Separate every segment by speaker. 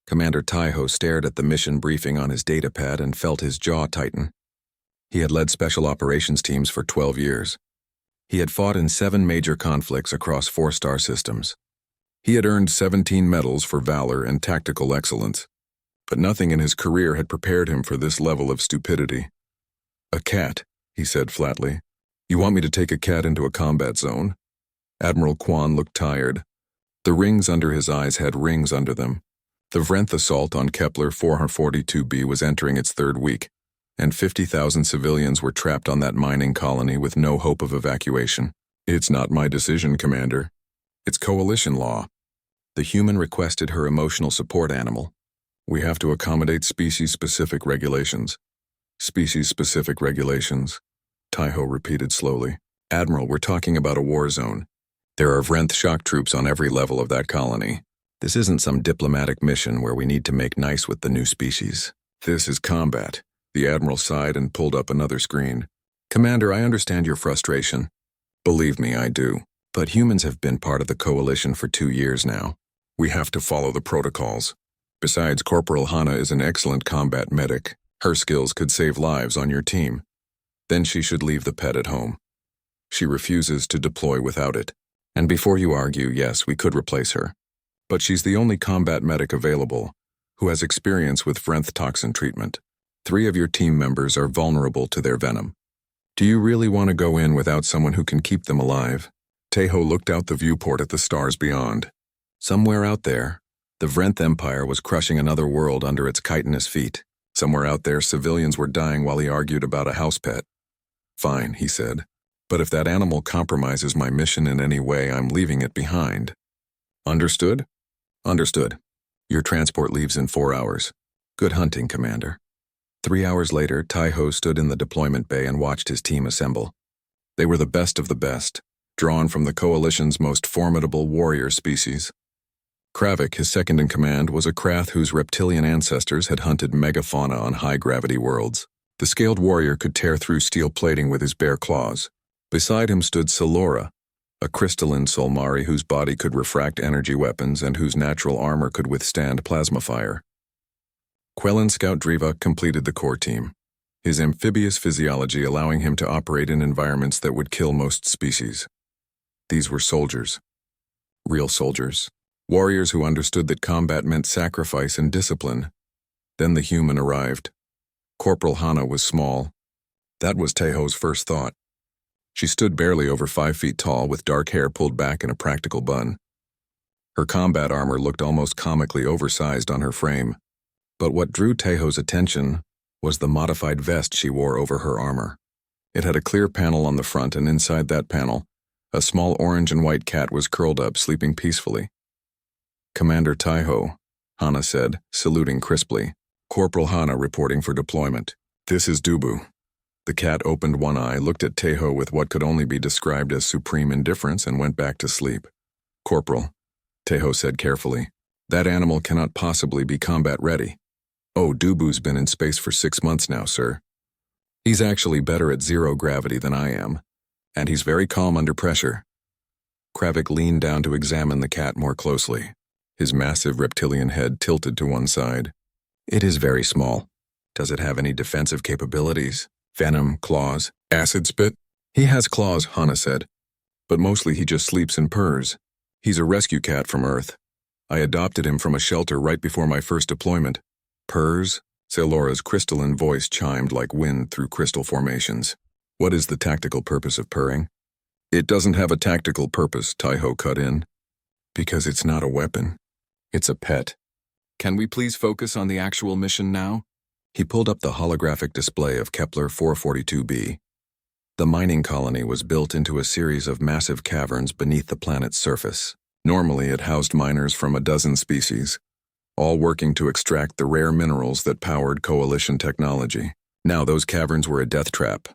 Speaker 1: Commander Taiho stared at the mission briefing on his datapad and felt his jaw tighten. He had led special operations teams for 12 years. He had fought in 7 major conflicts across 4-star systems. He had earned 17 medals for valor and tactical excellence, but nothing in his career had prepared him for this level of stupidity. "A cat," he said flatly. "You want me to take a cat into a combat zone?" Admiral Kwan looked tired. The rings under his eyes had rings under them. The Vrenth assault on Kepler 442b was entering its 3rd week, and 50,000 civilians were trapped on that mining colony with no hope of evacuation. "It's not my decision, Commander. It's coalition law." The human requested her emotional support animal. "We have to accommodate species-specific regulations." "Species-specific regulations," Taiho repeated slowly. "Admiral, we're talking about a war zone. There are Vrenth shock troops on every level of that colony. This isn't some diplomatic mission where we need to make nice with the new species. This is combat." The Admiral sighed and pulled up another screen. "Commander, I understand your frustration. Believe me, I do. But humans have been part of the coalition for 2 years now. We have to follow the protocols. Besides, Corporal Hana is an excellent combat medic. Her skills could save lives on your team. Then she should leave the pet at home. She refuses to deploy without it. And before you argue, yes, we could replace her. But she's the only combat medic available who has experience with Vrenth toxin treatment. 3 of your team members are vulnerable to their venom. Do you really want to go in without someone who can keep them alive?" Taiho looked out the viewport at the stars beyond. Somewhere out there, the Vrenth Empire was crushing another world under its chitinous feet. Somewhere out there, civilians were dying while he argued about a house pet. "Fine," he said. "But if that animal compromises my mission in any way, I'm leaving it behind." "Understood?" "Understood. Your transport leaves in 4 hours. Good hunting, Commander." 3 hours later, Taiho stood in the deployment bay and watched his team assemble. They were the best of the best, drawn from the Coalition's most formidable warrior species. Kravik, his second-in-command, was a Krath whose reptilian ancestors had hunted megafauna on high-gravity worlds. The scaled warrior could tear through steel plating with his bare claws. Beside him stood Silora, a crystalline Solmari whose body could refract energy weapons and whose natural armor could withstand plasma fire. Quellan Scout Driva completed the core team, his amphibious physiology allowing him to operate in environments that would kill most species. These were soldiers. Real soldiers. Warriors who understood that combat meant sacrifice and discipline. Then the human arrived. Corporal Hana was small. That was Taiho's first thought. She stood barely over 5 feet tall with dark hair pulled back in a practical bun. Her combat armor looked almost comically oversized on her frame. But what drew Taiho's attention was the modified vest she wore over her armor. It had a clear panel on the front, and inside that panel, a small orange and white cat was curled up, sleeping peacefully. "Commander Taiho," Hana said, saluting crisply. "Corporal Hana reporting for deployment. This is Dubu." The cat opened one eye, looked at Taiho with what could only be described as supreme indifference, and went back to sleep. "Corporal," Taiho said carefully, "that animal cannot possibly be combat ready." "Oh, Dubu's been in space for 6 months now, sir. He's actually better at 0 gravity than I am, and he's very calm under pressure." Kravik leaned down to examine the cat more closely. His massive reptilian head tilted to one side. "It is very small. Does it have any defensive capabilities? Venom, claws, acid spit?" "He has claws," Hana said, "but mostly he just sleeps and purrs. He's a rescue cat from Earth. I adopted him from a shelter right before my first deployment." "Purrs?" Selora's crystalline voice chimed like wind through crystal formations. "What is the tactical purpose of purring?" "It doesn't have a tactical purpose," Taiho cut in. "Because it's not a weapon. It's a pet. Can we please focus on the actual mission now?" He pulled up the holographic display of Kepler 442b. The mining colony was built into a series of massive caverns beneath the planet's surface. Normally, it housed miners from a dozen species, all working to extract the rare minerals that powered Coalition technology. Now those caverns were a death trap.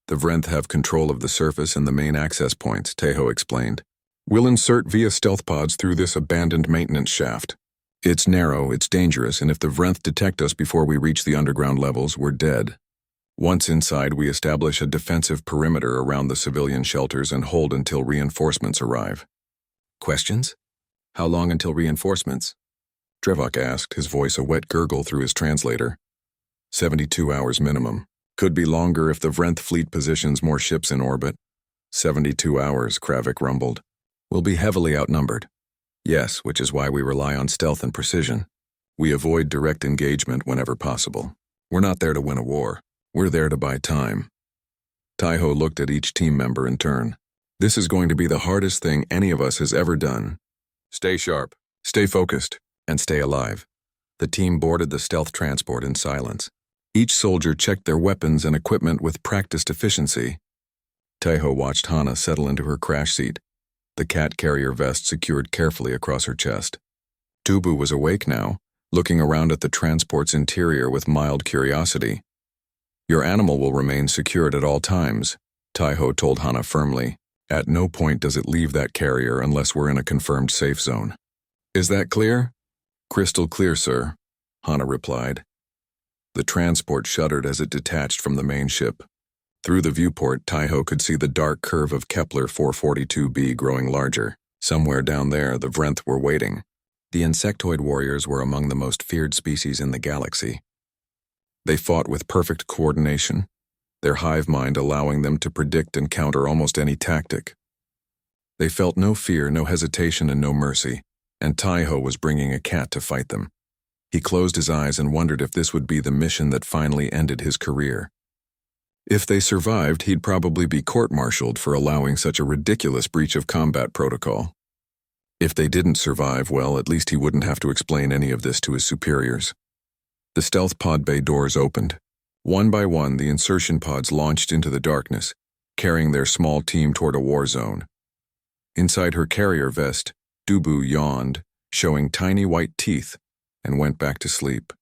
Speaker 1: "The Vrenth have control of the surface and the main access points," Taiho explained. "We'll insert via stealth pods through this abandoned maintenance shaft. It's narrow, it's dangerous, and if the Vrenth detect us before we reach the underground levels, we're dead. Once inside, we establish a defensive perimeter around the civilian shelters and hold until reinforcements arrive." "Questions? How long until reinforcements?" Drevok asked, his voice a wet gurgle through his translator. 72 hours minimum. Could be longer if the Vrenth fleet positions more ships in orbit. 72 hours, Kravik rumbled. We'll be heavily outnumbered. Yes, which is why we rely on stealth and precision. We avoid direct engagement whenever possible. We're not there to win a war. We're there to buy time. Taiho looked at each team member in turn. This is going to be the hardest thing any of us has ever done. Stay sharp, stay focused, and stay alive. The team boarded the stealth transport in silence. Each soldier checked their weapons and equipment with practiced efficiency. Taiho watched Hana settle into her crash seat, the cat carrier vest secured carefully across her chest. Dubu was awake now, looking around at the transport's interior with mild curiosity. Your animal will remain secured at all times, Taiho told Hana firmly. At no point does it leave that carrier unless we're in a confirmed safe zone. Is that clear? Crystal clear, sir, Hana replied. The transport shuddered as it detached from the main ship. Through the viewport, Taiho could see the dark curve of Kepler 442b growing larger. Somewhere down there, the Vrenth were waiting. The insectoid warriors were among the most feared species in the galaxy. They fought with perfect coordination, their hive mind allowing them to predict and counter almost any tactic. They felt no fear, no hesitation, and no mercy, and Taiho was bringing a cat to fight them. He closed his eyes and wondered if this would be the mission that finally ended his career. If they survived, he'd probably be court-martialed for allowing such a ridiculous breach of combat protocol. If they didn't survive, well, at least he wouldn't have to explain any of this to his superiors. The stealth pod bay doors opened. One by one, the insertion pods launched into the darkness, carrying their small team toward a war zone. Inside her carrier vest, Dubu yawned, showing tiny white teeth, and went back to sleep.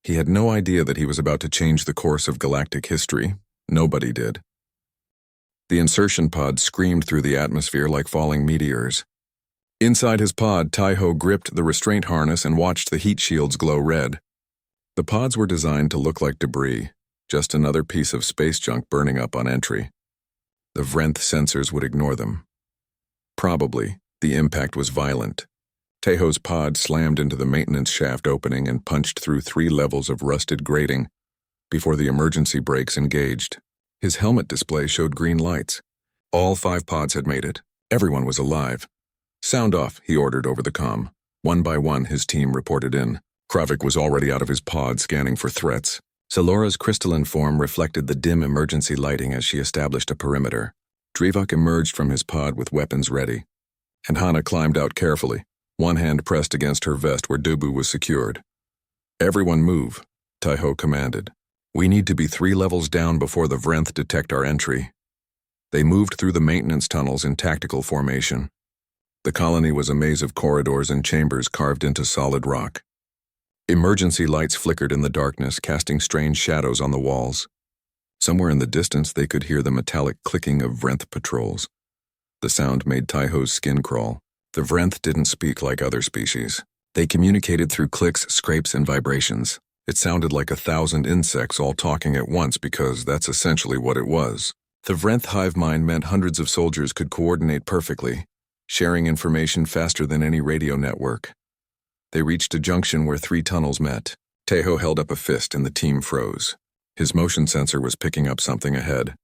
Speaker 1: He had no idea that he was about to change the course of galactic history. Nobody did. The insertion pod screamed through the atmosphere like falling meteors. Inside his pod, Taiho gripped the restraint harness and watched the heat shields glow red. The pods were designed to look like debris, just another piece of space junk burning up on entry. The Vrenth sensors would ignore them. Probably, the impact was violent. Taiho's pod slammed into the maintenance shaft opening and punched through 3 levels of rusted grating before the emergency brakes engaged. His helmet display showed green lights. All 5 pods had made it. Everyone was alive. Sound off, he ordered over the comm. One by one, his team reported in. Kravik was already out of his pod scanning for threats. Salora's crystalline form reflected the dim emergency lighting as she established a perimeter. Drevok emerged from his pod with weapons ready. And Hana climbed out carefully, one hand pressed against her vest where Dubu was secured. Everyone move, Taiho commanded. We need to be 3 levels down before the Vrenth detect our entry. They moved through the maintenance tunnels in tactical formation. The colony was a maze of corridors and chambers carved into solid rock. Emergency lights flickered in the darkness, casting strange shadows on the walls. Somewhere in the distance, they could hear the metallic clicking of Vrenth patrols. The sound made Taiho's skin crawl. The Vrenth didn't speak like other species. They communicated through clicks, scrapes, and vibrations. It sounded like 1,000 insects all talking at once because that's essentially what it was. The Vrenth hive mind meant hundreds of soldiers could coordinate perfectly, sharing information faster than any radio network. They reached a junction where 3 tunnels met. Taiho held up a fist and the team froze. His motion sensor was picking up something ahead.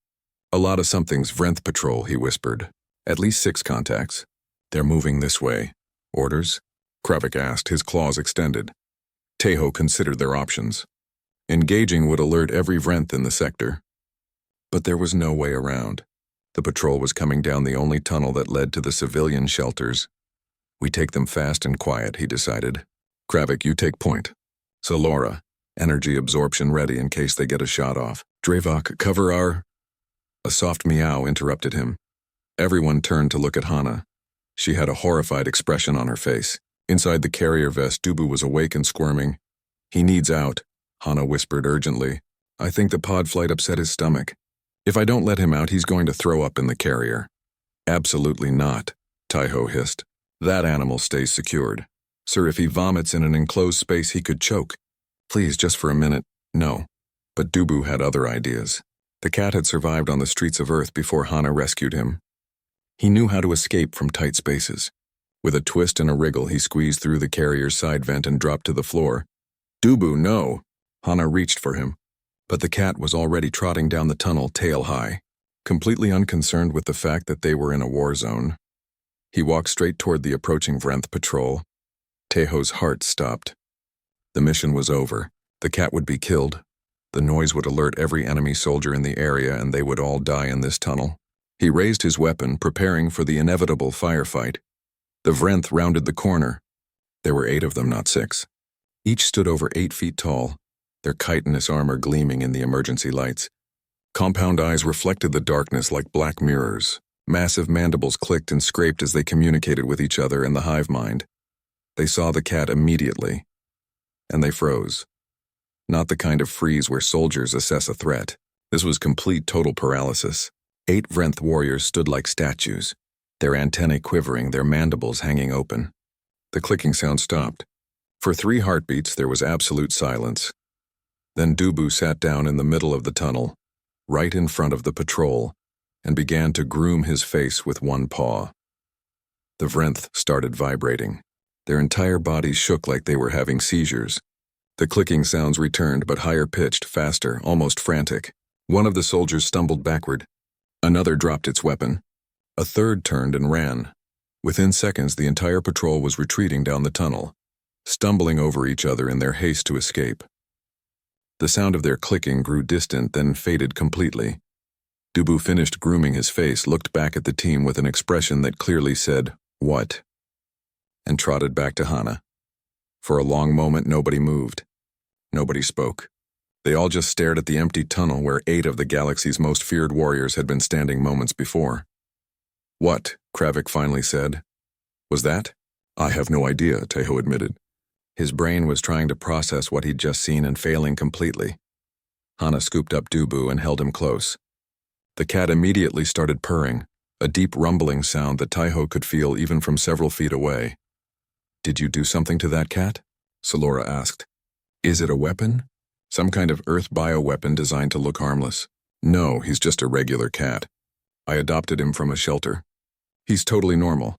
Speaker 1: A lot of something's Vrenth patrol, he whispered. At least 6 contacts. They're moving this way. Orders? Kravik asked, his claws extended. Taiho considered their options. Engaging would alert every Vrenth in the sector. But there was no way around. The patrol was coming down the only tunnel that led to the civilian shelters. We take them fast and quiet, he decided. Kravik, you take point. Salora, energy absorption ready in case they get a shot off. Drevok, cover our... A soft meow interrupted him. Everyone turned to look at Hana. She had a horrified expression on her face. Inside the carrier vest, Dubu was awake and squirming. He needs out, Hana whispered urgently. I think the pod flight upset his stomach. If I don't let him out, he's going to throw up in the carrier. Absolutely not, Taiho hissed. That animal stays secured. Sir, if he vomits in an enclosed space, he could choke. Please, just for a minute. No. But Dubu had other ideas. The cat had survived on the streets of Earth before Hana rescued him. He knew how to escape from tight spaces. With a twist and a wriggle, he squeezed through the carrier's side vent and dropped to the floor. "Dubu, no!" Hana reached for him, but the cat was already trotting down the tunnel tail high, completely unconcerned with the fact that they were in a war zone. He walked straight toward the approaching Vrenth patrol. Teho's heart stopped. The mission was over. The cat would be killed. The noise would alert every enemy soldier in the area, and they would all die in this tunnel. He raised his weapon, preparing for the inevitable firefight. The Vrenth rounded the corner. There were 8 of them, not 6. Each stood over 8 feet tall, their chitinous armor gleaming in the emergency lights. Compound eyes reflected the darkness like black mirrors. Massive mandibles clicked and scraped as they communicated with each other in the hive mind. They saw the cat immediately, and they froze. Not the kind of freeze where soldiers assess a threat. This was complete total paralysis. 8 Vrenth warriors stood like statues, their antennae quivering, their mandibles hanging open. The clicking sound stopped. For 3 heartbeats, there was absolute silence. Then Dubu sat down in the middle of the tunnel, right in front of the patrol, and began to groom his face with one paw. The Vrenth started vibrating. Their entire bodies shook like they were having seizures. The clicking sounds returned, but higher-pitched, faster, almost frantic. One of the soldiers stumbled backward. Another dropped its weapon. A third turned and ran. Within seconds, the entire patrol was retreating down the tunnel, stumbling over each other in their haste to escape. The sound of their clicking grew distant, then faded completely. Dubu finished grooming his face, looked back at the team with an expression that clearly said, "What?" and trotted back to Hana. For a long moment, nobody moved. Nobody spoke. They all just stared at the empty tunnel where 8 of the galaxy's most feared warriors had been standing moments before. "What?" Kravik finally said. "Was that?" "I have no idea," Teho admitted. His brain was trying to process what he'd just seen and failing completely. Hana scooped up Dubu and held him close. The cat immediately started purring, a deep rumbling sound that Teho could feel even from several feet away. "Did you do something to that cat?" Salora asked. "Is it a weapon? Some kind of Earth bioweapon designed to look harmless?" "No, he's just a regular cat. I adopted him from a shelter. He's totally normal."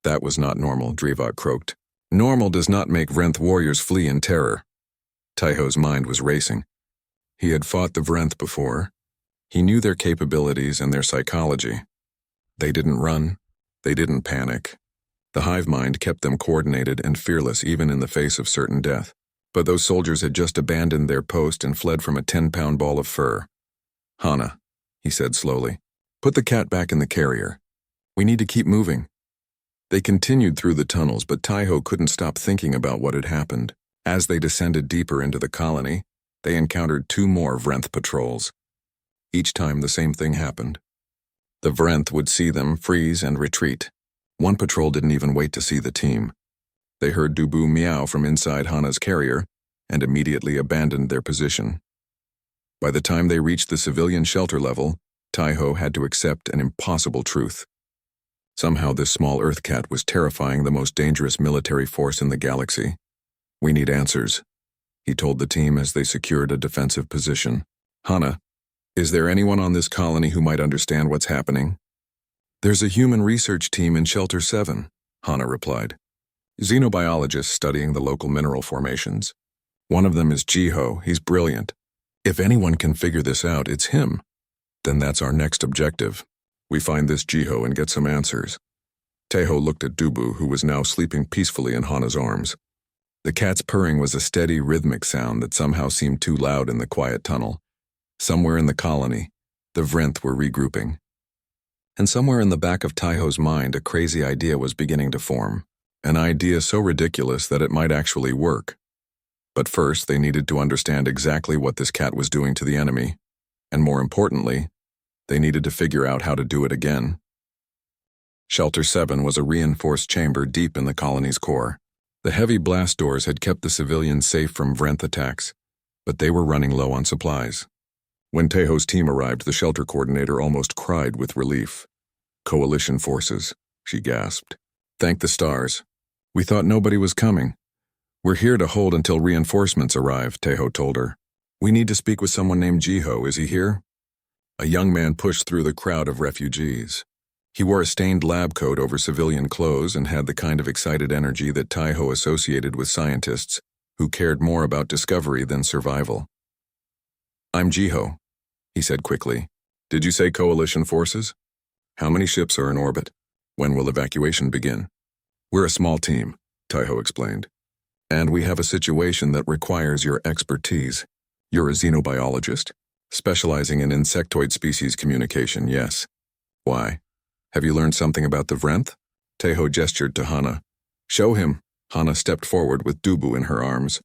Speaker 1: "That was not normal," Drevok croaked. "Normal does not make Vrenth warriors flee in terror." Teho's mind was racing. He had fought the Vrenth before. He knew their capabilities and their psychology. They didn't run. They didn't panic. The hive mind kept them coordinated and fearless even in the face of certain death. But those soldiers had just abandoned their post and fled from a 10-pound ball of fur. "Hana," he said slowly, "put the cat back in the carrier. We need to keep moving." They continued through the tunnels, but Teho couldn't stop thinking about what had happened. As they descended deeper into the colony, they encountered 2 more Vrenth patrols. Each time the same thing happened. The Vrenth would see them, freeze, and retreat. One patrol didn't even wait to see the team. They heard Dubu meow from inside Hana's carrier and immediately abandoned their position. By the time they reached the civilian shelter level, Teho had to accept an impossible truth. Somehow this small Earth cat was terrifying the most dangerous military force in the galaxy. "We need answers," he told the team as they secured a defensive position. "Hana, is there anyone on this colony who might understand what's happening?" "There's a human research team in Shelter 7, Hana replied. "Xenobiologists studying the local mineral formations. One of them is Jiho. He's brilliant. If anyone can figure this out, it's him. Then that's our next objective. We find this Jiho and get some answers." Teho looked at Dubu, who was now sleeping peacefully in Hana's arms. The cat's purring was a steady, rhythmic sound that somehow seemed too loud in the quiet tunnel. Somewhere in the colony, the Vrenth were regrouping. And somewhere in the back of Teho's mind, a crazy idea was beginning to form. An idea so ridiculous that it might actually work. But first, they needed to understand exactly what this cat was doing to the enemy. And more importantly, they needed to figure out how to do it again. Shelter 7 was a reinforced chamber deep in the colony's core. The heavy blast doors had kept the civilians safe from Vrenth attacks, but they were running low on supplies. When Teho's team arrived, the shelter coordinator almost cried with relief. "Coalition forces," she gasped. "Thank the stars. We thought nobody was coming." "We're here to hold until reinforcements arrive," Teho told her. "We need to speak with someone named Jiho. Is he here?" A young man pushed through the crowd of refugees. He wore a stained lab coat over civilian clothes and had the kind of excited energy that Taiho associated with scientists who cared more about discovery than survival. "I'm Jiho," he said quickly. "Did you say coalition forces? How many ships are in orbit? When will evacuation begin?" "We're a small team," Taiho explained. "And we have a situation that requires your expertise. You're a xenobiologist, specializing in insectoid species communication, yes? Why? Have you learned something about the Vrenth?" Taiho gestured to Hana. "Show him." Hana stepped forward with Dubu in her arms.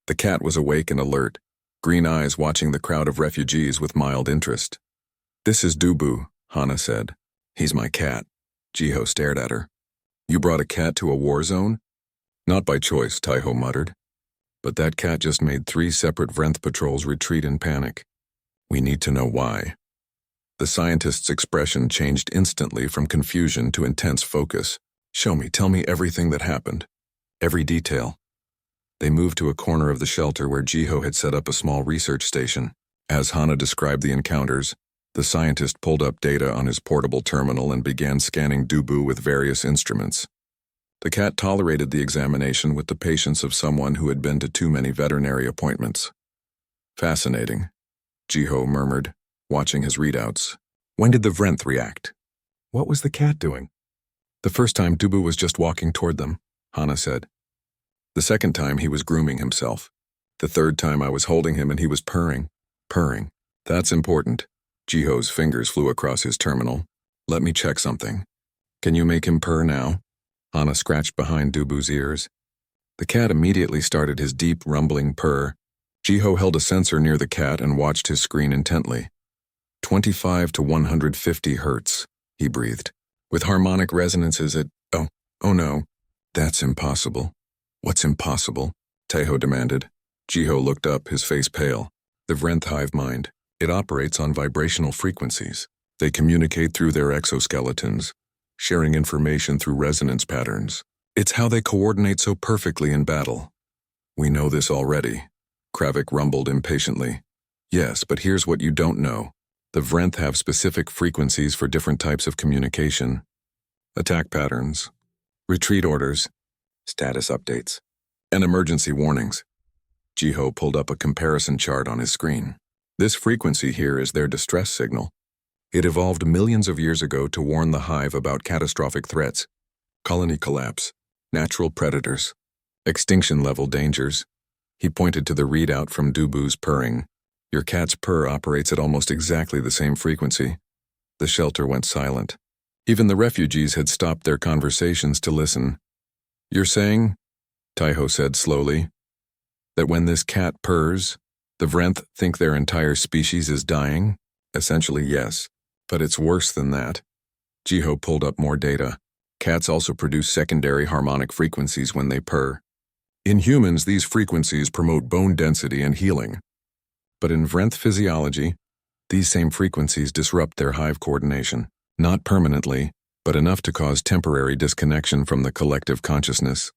Speaker 1: The cat was awake and alert, green eyes watching the crowd of refugees with mild interest. "This is Dubu," Hana said. "He's my cat." Jiho stared at her. "You brought a cat to a war zone?" "Not by choice," Taiho muttered. "But that cat just made 3 separate Vrenth patrols retreat in panic. We need to know why." The scientist's expression changed instantly from confusion to intense focus. "Show me, tell me everything that happened. Every detail." They moved to a corner of the shelter where Jiho had set up a small research station. As Hana described the encounters, the scientist pulled up data on his portable terminal and began scanning Dubu with various instruments. The cat tolerated the examination with the patience of someone who had been to too many veterinary appointments. "Fascinating," Jiho murmured, watching his readouts. "When did the Vrenth react? What was the cat doing?" "The first time Dubu was just walking toward them," Hana said. "The second time he was grooming himself. The third time I was holding him and he was purring. Purring. That's important." Jiho's fingers flew across his terminal. "Let me check something. Can you make him purr now?" Hana scratched behind Dubu's ears. The cat immediately started his deep, rumbling purr. Jiho held a sensor near the cat and watched his screen intently. 25 to 150 hertz, he breathed, with harmonic resonances at, oh no, that's impossible. What's impossible? Taiho demanded. Jiho looked up, his face pale. The Vrenth hive mind. It operates on vibrational frequencies. They communicate through their exoskeletons, sharing information through resonance patterns. It's how they coordinate so perfectly in battle. We know this already. Kravik rumbled impatiently. Yes, but here's what you don't know. The Vrenth have specific frequencies for different types of communication. Attack patterns, retreat orders, status updates, and emergency warnings. Jiho pulled up a comparison chart on his screen. This frequency here is their distress signal. It evolved millions of years ago to warn the hive about catastrophic threats, colony collapse, natural predators, extinction-level dangers. He pointed to the readout from Dubu's purring. Your cat's purr operates at almost exactly the same frequency. The shelter went silent. Even the refugees had stopped their conversations to listen. You're saying, Taiho said slowly, that when this cat purrs, the Vrenth think their entire species is dying? Essentially, yes. But it's worse than that. Jiho pulled up more data. Cats also produce secondary harmonic frequencies when they purr. In humans, these frequencies promote bone density and healing. But in Vrenth physiology, these same frequencies disrupt their hive coordination, not permanently, but enough to cause temporary disconnection from the collective consciousness.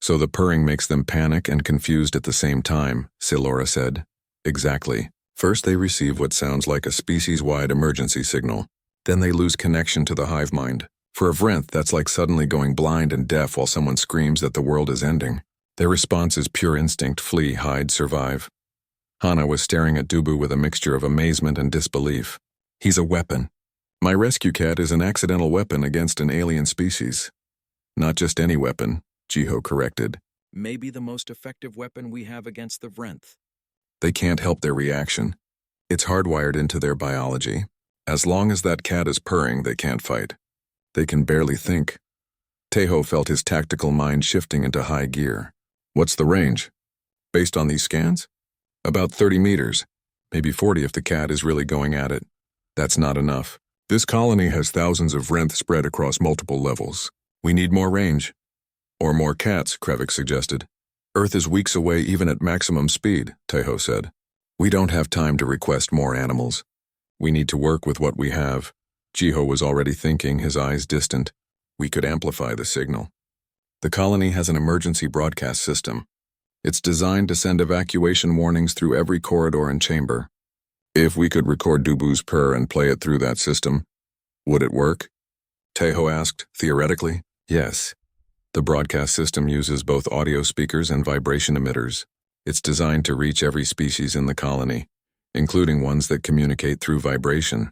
Speaker 1: So the purring makes them panic and confused at the same time, Silora said. Exactly. First they receive what sounds like a species-wide emergency signal. Then they lose connection to the hive mind. For a Vrenth, that's like suddenly going blind and deaf while someone screams that the world is ending. Their response is pure instinct: flee, hide, survive. Hana was staring at Dubu with a mixture of amazement and disbelief. He's a weapon. My rescue cat is an accidental weapon against an alien species. Not just any weapon, Jiho corrected. Maybe the most effective weapon we have against the Vrenth. They can't help their reaction. It's hardwired into their biology. As long as that cat is purring, they can't fight. They can barely think. Taiho felt his tactical mind shifting into high gear. What's the range? Based on these scans? About 30 meters. Maybe 40 if the cat is really going at it. That's not enough. This colony has thousands of Vrenth spread across multiple levels. We need more range. Or more cats, Kravik suggested. Earth is weeks away even at maximum speed, Taiho said. We don't have time to request more animals. We need to work with what we have. Jiho was already thinking, his eyes distant. We could amplify the signal. The colony has an emergency broadcast system. It's designed to send evacuation warnings through every corridor and chamber. If we could record Dubu's purr and play it through that system, would it work? Tejo asked, theoretically. Yes. The broadcast system uses both audio speakers and vibration emitters. It's designed to reach every species in the colony, including ones that communicate through vibration.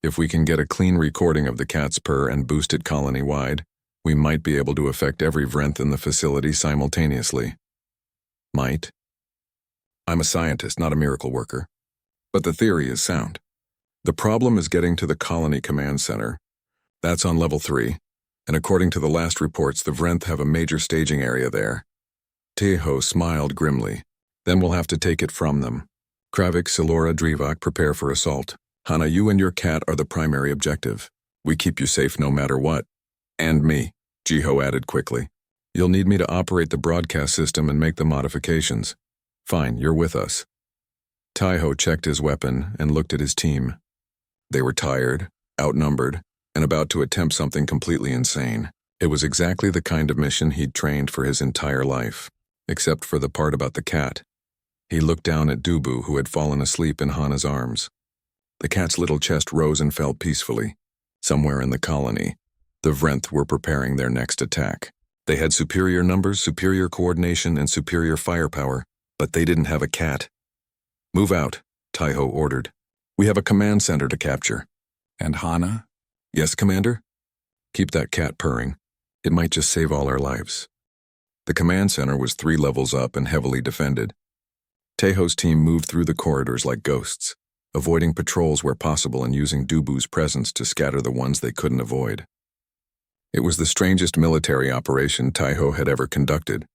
Speaker 1: If we can get a clean recording of the cat's purr and boost it colony-wide, we might be able to affect every Vrenth in the facility simultaneously. Might? I'm a scientist, not a miracle worker. But the theory is sound. The problem is getting to the colony command center. That's on level 3, and according to the last reports, the Vrenth have a major staging area there. Tejo smiled grimly. Then we'll have to take it from them. Kravik, Silora, Drivak, prepare for assault. Hana, you and your cat are the primary objective. We keep you safe no matter what. And me, Jiho added quickly. You'll need me to operate the broadcast system and make the modifications. Fine, you're with us. Taiho checked his weapon and looked at his team. They were tired, outnumbered, and about to attempt something completely insane. It was exactly the kind of mission he'd trained for his entire life, except for the part about the cat. He looked down at Dubu, who had fallen asleep in Hana's arms. The cat's little chest rose and fell peacefully. Somewhere in the colony, the Vrenth were preparing their next attack. They had superior numbers, superior coordination, and superior firepower, but they didn't have a cat. Move out, Taiho ordered. We have a command center to capture. And Hana? Yes, Commander? Keep that cat purring. It might just save all our lives. The command center was 3 levels up and heavily defended. Taiho's team moved through the corridors like ghosts, avoiding patrols where possible and using Dubu's presence to scatter the ones they couldn't avoid. It was the strangest military operation Taiho had ever conducted.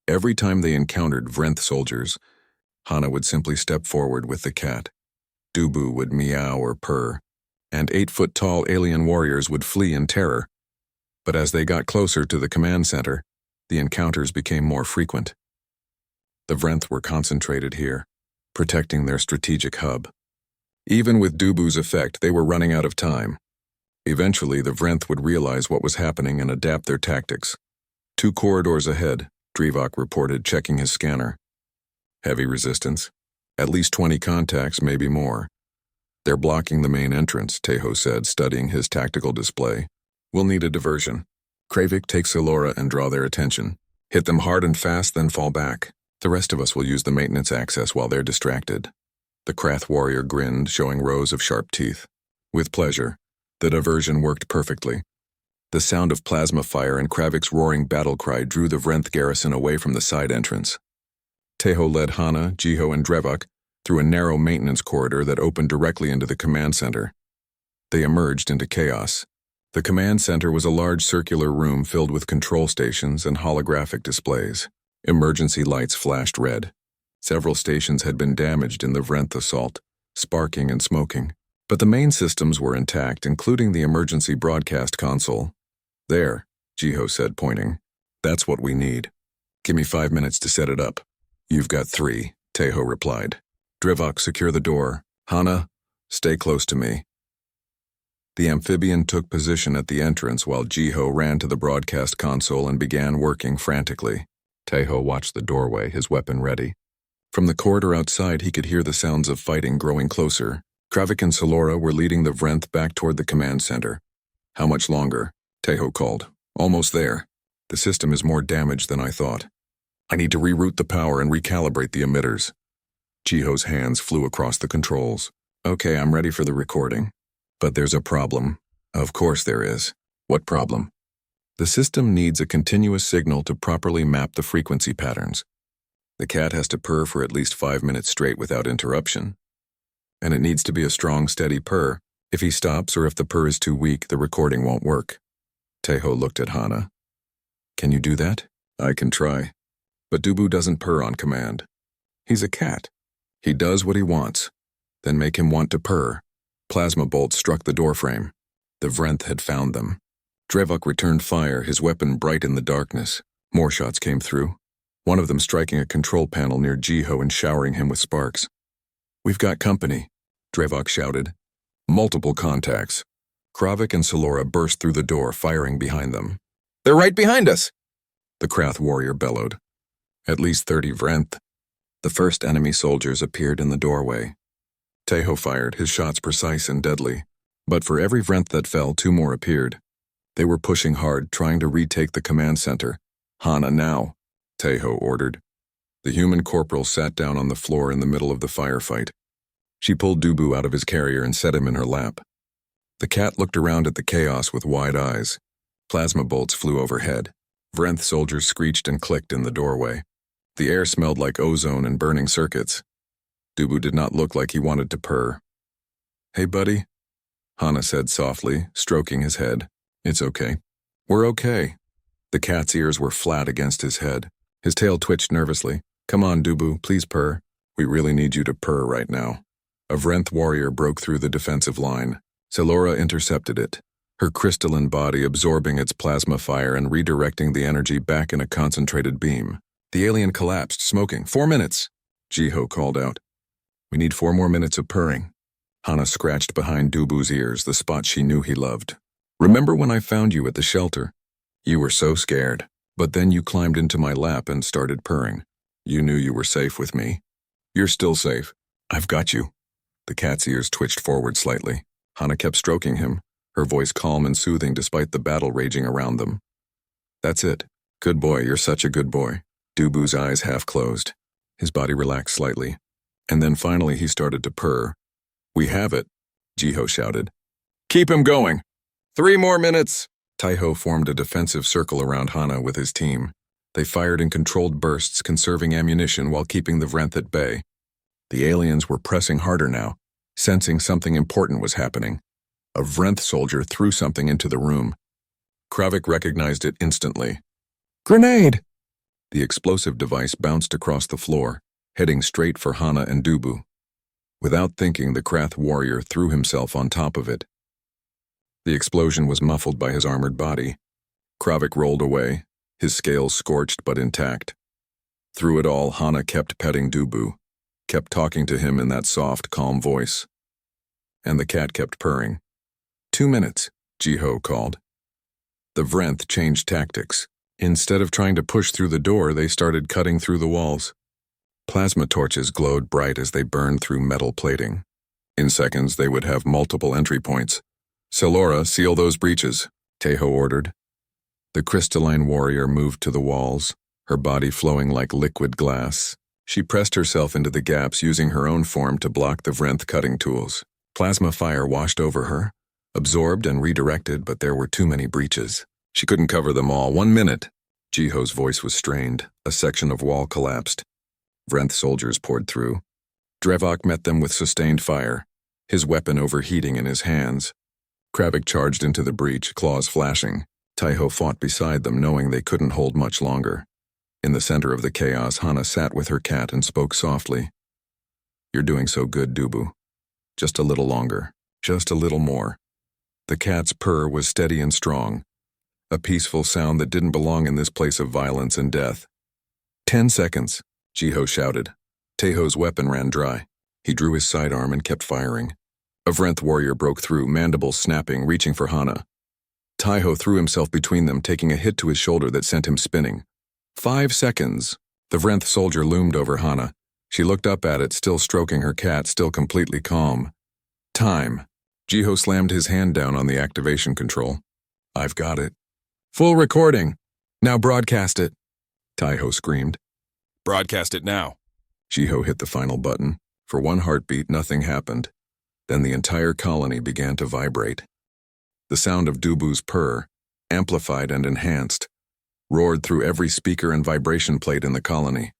Speaker 1: Every time they encountered Vrenth soldiers, Hana would simply step forward with the cat. Dubu would meow or purr, and 8-foot-tall alien warriors would flee in terror. But as they got closer to the command center, the encounters became more frequent. The Vrenth were concentrated here, protecting their strategic hub. Even with Dubu's effect, they were running out of time. Eventually, the Vrenth would realize what was happening and adapt their tactics. 2 corridors ahead, Drivak reported, checking his scanner. Heavy resistance. At least 20 contacts, maybe more. They're blocking the main entrance, Tejo said, studying his tactical display. We'll need a diversion. Kravik, take Silora and draw their attention. Hit them hard and fast, then fall back. The rest of us will use the maintenance access while they're distracted. The Krath warrior grinned, showing rows of sharp teeth. With pleasure. The diversion worked perfectly. The sound of plasma fire and Kravik's roaring battle cry drew the Vrenth garrison away from the side entrance. Tejo led Hana, Jiho, and Drevak through a narrow maintenance corridor that opened directly into the command center. They emerged into chaos. The command center was a large circular room filled with control stations and holographic displays. Emergency lights flashed red. Several stations had been damaged in the Vrenth assault, sparking and smoking. But the main systems were intact, including the emergency broadcast console. There, Jiho said, pointing. That's what we need. Give me 5 minutes to set it up. You've got 3, Tejo replied. Drivak, secure the door. Hana, stay close to me. The amphibian took position at the entrance while Jiho ran to the broadcast console and began working frantically. Tejo watched the doorway, his weapon ready. From the corridor outside, he could hear the sounds of fighting growing closer. Kravik and Silora were leading the Vrenth back toward the command center. How much longer? Tejo called. Almost there. The system is more damaged than I thought. I need to reroute the power and recalibrate the emitters. Jiho's hands flew across the controls. Okay, I'm ready for the recording. But there's a problem. Of course there is. What problem? The system needs a continuous signal to properly map the frequency patterns. The cat has to purr for at least 5 minutes straight without interruption. And it needs to be a strong, steady purr. If he stops or if the purr is too weak, the recording won't work. Tejo looked at Hana. Can you do that? I can try. But Dubu doesn't purr on command. He's a cat. He does what he wants. Then make him want to purr. Plasma bolts struck the doorframe. The Vrenth had found them. Drevak returned fire, his weapon bright in the darkness. More shots came through, one of them striking a control panel near Jiho and showering him with sparks. We've got company, Drevak shouted. Multiple contacts. Kravik and Silora burst through the door, firing behind them. They're right behind us, the Krath warrior bellowed. At least 30 Vrenth. The first enemy soldiers appeared in the doorway. Tejo fired, his shots precise and deadly. But for every Vrenth that fell, two more appeared. They were pushing hard, trying to retake the command center. "Hana, now," Taeho ordered. The human corporal sat down on the floor in the middle of the firefight. She pulled Dubu out of his carrier and set him in her lap. The cat looked around at the chaos with wide eyes. Plasma bolts flew overhead. Vrenth soldiers screeched and clicked in the doorway. The air smelled like ozone and burning circuits. Dubu did not look like he wanted to purr. "Hey, buddy," Hana said softly, stroking his head. "It's okay. We're okay." The cat's ears were flat against his head. His tail twitched nervously. "Come on, Dubu, please purr. We really need you to purr right now." A Vrenth warrior broke through the defensive line. Selora intercepted it, her crystalline body absorbing its plasma fire and redirecting the energy back in a concentrated beam. The alien collapsed, smoking. 4 minutes, Jiho called out. "We need 4 more minutes of purring." Hana scratched behind Dubu's ears, the spot she knew he loved. "Remember when I found you at the shelter? You were so scared, but then you climbed into my lap and started purring. You knew you were safe with me. You're still safe. I've got you." The cat's ears twitched forward slightly. Hana kept stroking him, her voice calm and soothing despite the battle raging around them. "That's it. Good boy, you're such a good boy." Dubu's eyes half closed. His body relaxed slightly. And then finally he started to purr. "We have it," Jiho shouted. "Keep him going. 3 more minutes." Taiho formed a defensive circle around Hana with his team. They fired in controlled bursts, conserving ammunition while keeping the Vrenth at bay. The aliens were pressing harder now, sensing something important was happening. A Vrenth soldier threw something into the room. Kravik recognized it instantly. "Grenade!" The explosive device bounced across the floor, heading straight for Hana and Dubu. Without thinking, the Krath warrior threw himself on top of it. The explosion was muffled by his armored body. Kravik rolled away, his scales scorched but intact. Through it all, Hana kept petting Dubu, kept talking to him in that soft, calm voice. And the cat kept purring. 2 minutes, Jiho called. The Vrenth changed tactics. Instead of trying to push through the door, they started cutting through the walls. Plasma torches glowed bright as they burned through metal plating. In seconds, they would have multiple entry points. "Selora, seal those breaches," Taeho ordered. The crystalline warrior moved to the walls, her body flowing like liquid glass. She pressed herself into the gaps using her own form to block the Vrenth cutting tools. Plasma fire washed over her, absorbed and redirected, but there were too many breaches. She couldn't cover them all. 1 minute. Jiho's voice was strained. A section of wall collapsed. Vrenth soldiers poured through. Drevok met them with sustained fire, his weapon overheating in his hands. Kravik charged into the breach, claws flashing. Taiho fought beside them, knowing they couldn't hold much longer. In the center of the chaos, Hana sat with her cat and spoke softly. "You're doing so good, Dubu. Just a little longer. Just a little more." The cat's purr was steady and strong, a peaceful sound that didn't belong in this place of violence and death. 10 seconds, Jiho shouted. Taeho's weapon ran dry. He drew his sidearm and kept firing. A Vrenth warrior broke through, mandibles snapping, reaching for Hana. Taiho threw himself between them, taking a hit to his shoulder that sent him spinning. 5 seconds. The Vrenth soldier loomed over Hana. She looked up at it, still stroking her cat, still completely calm. Time. Jiho slammed his hand down on the activation control. "I've got it." "Full recording. Now broadcast it," Taiho screamed. "Broadcast it now." Jiho hit the final button. For 1 heartbeat, nothing happened. Then the entire colony began to vibrate. The sound of Dubu's purr, amplified and enhanced, roared through every speaker and vibration plate in the colony.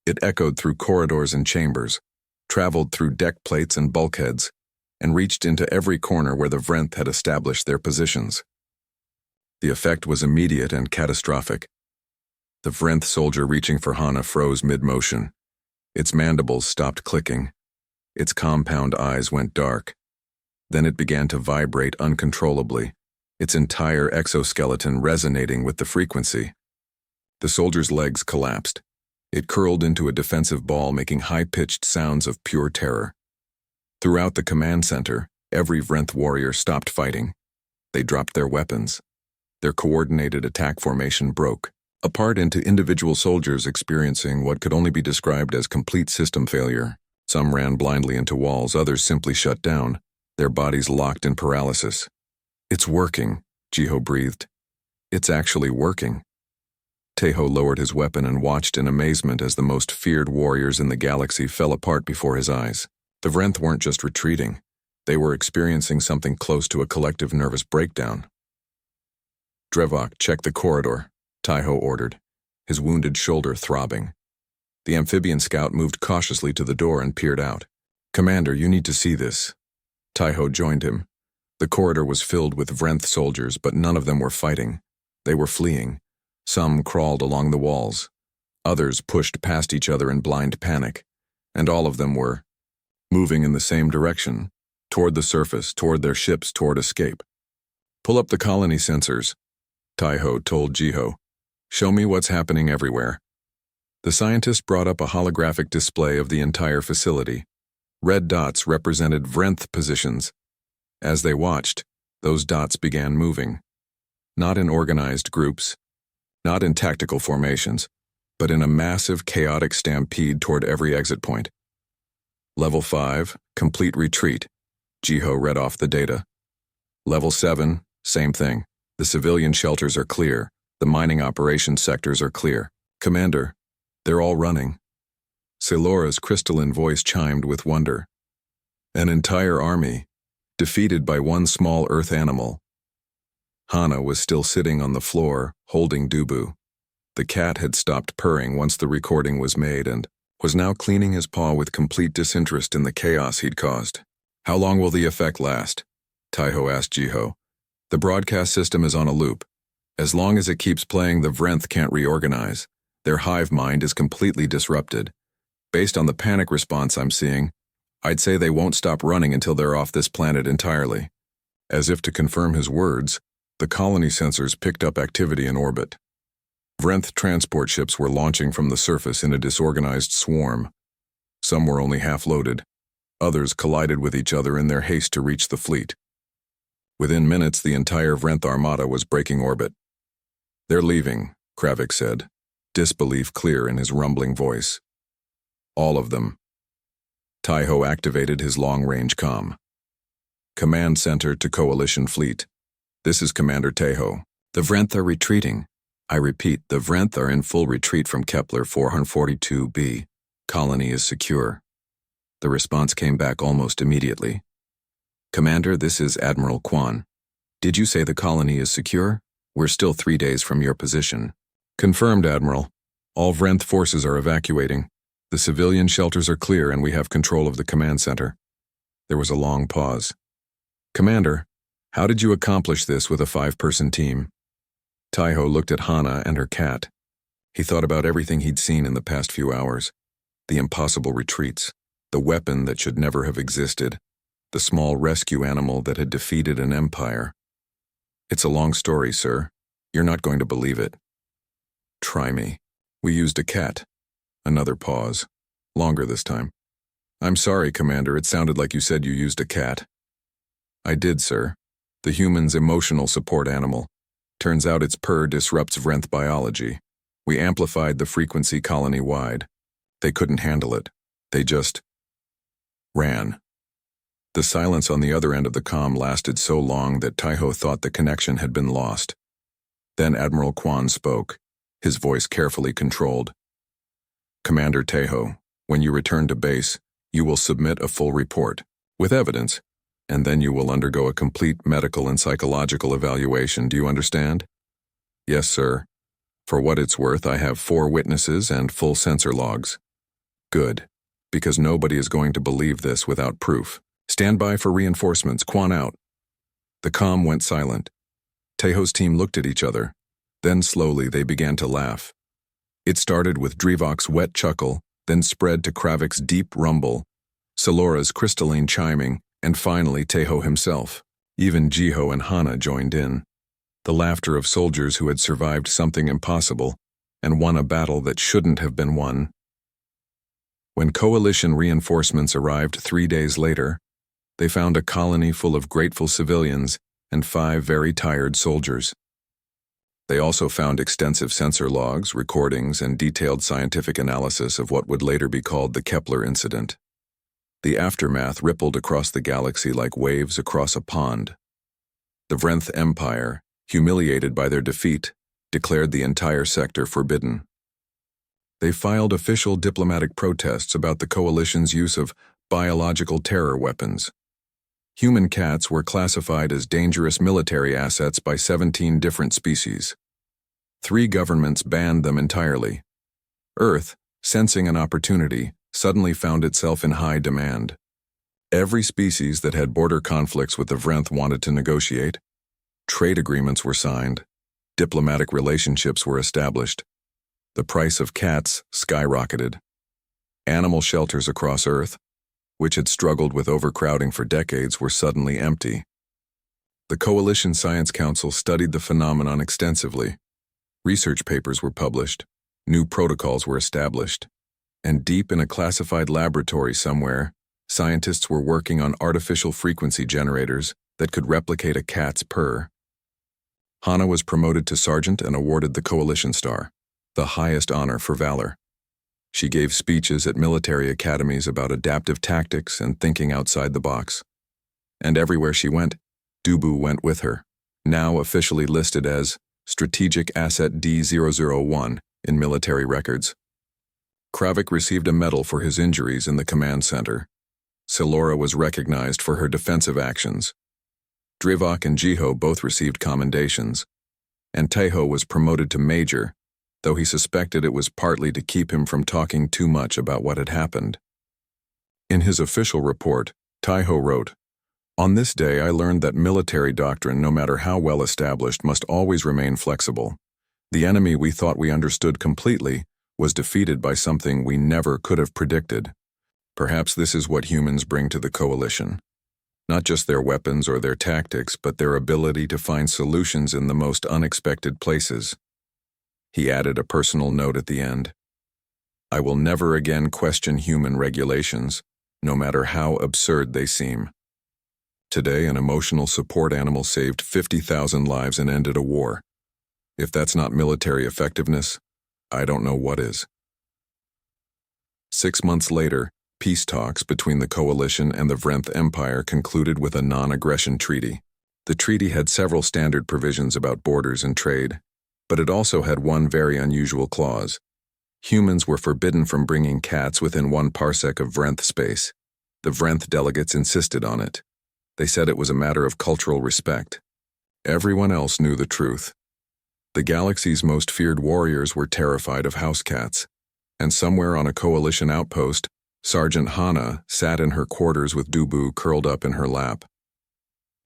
Speaker 1: It echoed through corridors and chambers, traveled through deck plates and bulkheads, and reached into every corner where the Vrenth had established their positions. The effect was immediate and catastrophic. The Vrenth soldier reaching for Hana froze mid-motion. Its mandibles stopped clicking. Its compound eyes went dark. Then it began to vibrate uncontrollably, its entire exoskeleton resonating with the frequency. The soldier's legs collapsed. It curled into a defensive ball, making high-pitched sounds of pure terror. Throughout the command center, every Vrenth warrior stopped fighting. They dropped their weapons. Their coordinated attack formation broke, apart into individual soldiers experiencing what could only be described as complete system failure. Some ran blindly into walls, others simply shut down, their bodies locked in paralysis. "It's working," Jiho breathed. "It's actually working." Taeho lowered his weapon and watched in amazement as the most feared warriors in the galaxy fell apart before his eyes. The Vrenth weren't just retreating. They were experiencing something close to a collective nervous breakdown. "Drevok, check the corridor," Taeho ordered, his wounded shoulder throbbing. The amphibian scout moved cautiously to the door and peered out. "Commander, you need to see this." Taeho joined him. The corridor was filled with Vrenth soldiers, but none of them were fighting. They were fleeing. Some crawled along the walls. Others pushed past each other in blind panic. And all of them were moving in the same direction, toward the surface, toward their ships, toward escape. "Pull up the colony sensors," Taeho told Jiho. "Show me what's happening everywhere." The scientist brought up a holographic display of the entire facility. Red dots represented Vrenth positions. As they watched, those dots began moving. Not in organized groups, not in tactical formations, but in a massive, chaotic stampede toward every exit point. "Level 5, complete retreat," Jiho read off the data. "Level 7, same thing. The civilian shelters are clear. The mining operations sectors are clear. Commander, they're all running." Silora's crystalline voice chimed with wonder. "An entire army, defeated by one small earth animal." Hana was still sitting on the floor, holding Dubu. The cat had stopped purring once the recording was made and was now cleaning his paw with complete disinterest in the chaos he'd caused. "How long will the effect last?" Taeho asked Jiho. "The broadcast system is on a loop. As long as it keeps playing, the Vrenth can't reorganize. Their hive mind is completely disrupted. Based on the panic response I'm seeing, I'd say they won't stop running until they're off this planet entirely." As if to confirm his words, the colony sensors picked up activity in orbit. Vrenth transport ships were launching from the surface in a disorganized swarm. Some were only half-loaded. Others collided with each other in their haste to reach the fleet. Within minutes, the entire Vrenth armada was breaking orbit. "They're leaving," Kravik said, disbelief clear in his rumbling voice. "All of them." Taeho activated his long-range comm. "Command center to Coalition Fleet. This is Commander Taeho. The Vrenth are retreating. I repeat, the Vrenth are in full retreat from Kepler 442b. Colony is secure." The response came back almost immediately. "Commander, this is Admiral Kwan. Did you say the colony is secure? We're still 3 days from your position." "Confirmed, Admiral. All Vrenth forces are evacuating. The civilian shelters are clear and we have control of the command center." There was a long pause. "Commander, how did you accomplish this with a 5-person team?" Taeho looked at Hana and her cat. He thought about everything he'd seen in the past few hours. The impossible retreats, the weapon that should never have existed, the small rescue animal that had defeated an empire. "It's a long story, sir. You're not going to believe it." "Try me. We used a cat." Another pause. Longer this time. "I'm sorry, Commander. It sounded like you said you used a cat." "I did, sir. The human's emotional support animal. Turns out its purr disrupts Vrenth biology. We amplified the frequency colony-wide. They couldn't handle it. They just ran." The silence on the other end of the comm lasted so long that Taeho thought the connection had been lost. Then Admiral Kwan spoke, his voice carefully controlled. "Commander Taeho, when you return to base, you will submit a full report, with evidence, and then you will undergo a complete medical and psychological evaluation. Do you understand?" "Yes, sir. For what it's worth, I have 4 witnesses and full sensor logs." "Good, because nobody is going to believe this without proof. Stand by for reinforcements. Kwan out." The comm went silent. Taeho's team looked at each other. Then slowly they began to laugh. It started with Drevok's wet chuckle, then spread to Kravik's deep rumble, Silora's crystalline chiming, and finally Taeho himself. Even Jiho and Hana joined in. The laughter of soldiers who had survived something impossible and won a battle that shouldn't have been won. When coalition reinforcements arrived 3 days later, they found a colony full of grateful civilians and 5 very tired soldiers. They also found extensive sensor logs, recordings, and detailed scientific analysis of what would later be called the Kepler incident. The aftermath rippled across the galaxy like waves across a pond. The Vrenth Empire, humiliated by their defeat, declared the entire sector forbidden. They filed official diplomatic protests about the coalition's use of biological terror weapons. Human cats were classified as dangerous military assets by 17 different species. 3 governments banned them entirely. Earth, sensing an opportunity, suddenly found itself in high demand. Every species that had border conflicts with the Vrenth wanted to negotiate. Trade agreements were signed. Diplomatic relationships were established. The price of cats skyrocketed. Animal shelters across Earth, which had struggled with overcrowding for decades, were suddenly empty. The Coalition Science Council studied the phenomenon extensively. Research papers were published, new protocols were established, and deep in a classified laboratory somewhere, scientists were working on artificial frequency generators that could replicate a cat's purr. Hana was promoted to sergeant and awarded the Coalition Star, the highest honor for valor. She gave speeches at military academies about adaptive tactics and thinking outside the box. And everywhere she went, Dubu went with her, now officially listed as Strategic Asset D001 in military records. Kravik received a medal for his injuries in the command center. Silora was recognized for her defensive actions. Drivok and Jiho both received commendations, and Taiho was promoted to major, though he suspected it was partly to keep him from talking too much about what had happened. In his official report, Taiho wrote, "On this day I learned that military doctrine, no matter how well established, must always remain flexible. The enemy we thought we understood completely was defeated by something we never could have predicted. Perhaps this is what humans bring to the Coalition. Not just their weapons or their tactics, but their ability to find solutions in the most unexpected places." He added a personal note at the end. "I will never again question human regulations, no matter how absurd they seem." Today, an emotional support animal saved 50,000 lives and ended a war. If that's not military effectiveness, I don't know what is. 6 months later, peace talks between the Coalition and the Vrenth Empire concluded with a non-aggression treaty. The treaty had several standard provisions about borders and trade, but it also had one very unusual clause. Humans were forbidden from bringing cats within 1 parsec of Vrenth space. The Vrenth delegates insisted on it. They said it was a matter of cultural respect. Everyone else knew the truth. The galaxy's most feared warriors were terrified of house cats, and somewhere on a Coalition outpost, Sergeant Hana sat in her quarters with Dubu curled up in her lap.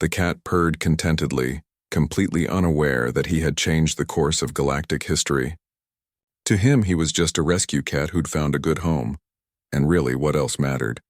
Speaker 1: The cat purred contentedly, completely unaware that he had changed the course of galactic history. To him, he was just a rescue cat who'd found a good home, and really, what else mattered?